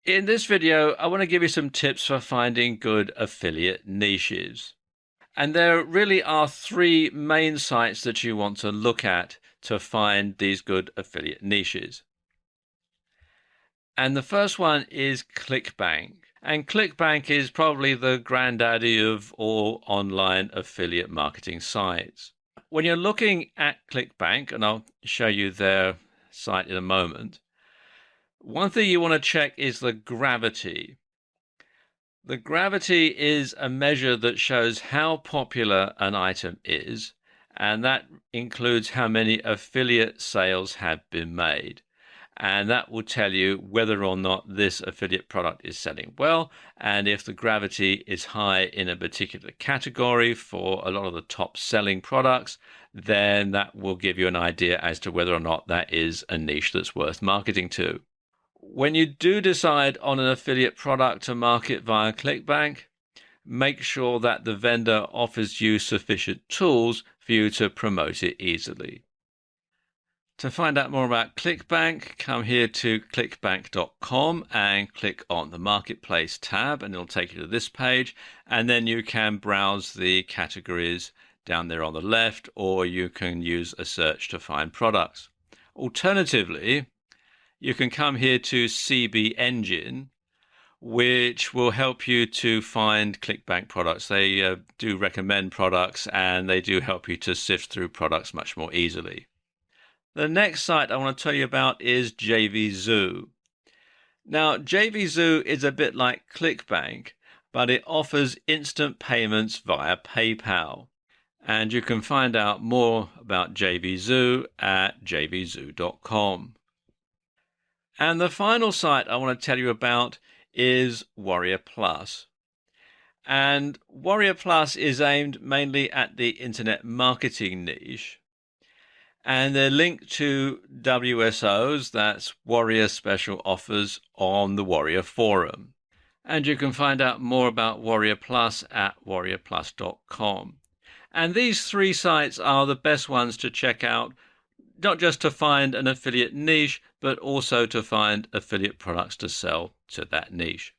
In this video, I want to give you some tips for finding good affiliate niches. And there really are three main sites that you want to look at to find these good affiliate niches. And the first one is ClickBank. And ClickBank is probably the granddaddy of all online affiliate marketing sites. When you're looking at ClickBank, and I'll show you their site in a moment, one thing you want to check is the gravity. The gravity is a measure that shows how popular an item is, and that includes how many affiliate sales have been made. And that will tell you whether or not this affiliate product is selling well, and if the gravity is high in a particular category for a lot of the top selling products, then that will give you an idea as to whether or not that is a niche that's worth marketing to. When you do decide on an affiliate product to market via ClickBank, make sure that the vendor offers you sufficient tools for you to promote it easily. To find out more about ClickBank, come here to clickbank.com and click on the Marketplace tab, and it'll take you to this page, and then you can browse the categories down there on the left, or you can use a search to find products. Alternatively, you can come here to CB Engine, which will help you to find ClickBank products. They do recommend products, and they do help you to sift through products much more easily. The next site I want to tell you about is JVZoo. Now, JVZoo is a bit like ClickBank, but it offers instant payments via PayPal. And you can find out more about JVZoo at jvzoo.com. And the final site I want to tell you about is Warrior Plus. And Warrior Plus is aimed mainly at the internet marketing niche. And they're linked to WSOs, that's Warrior Special Offers, on the Warrior Forum. And you can find out more about Warrior Plus at warriorplus.com. And these three sites are the best ones to check out, not just to find an affiliate niche, but also to find affiliate products to sell to that niche.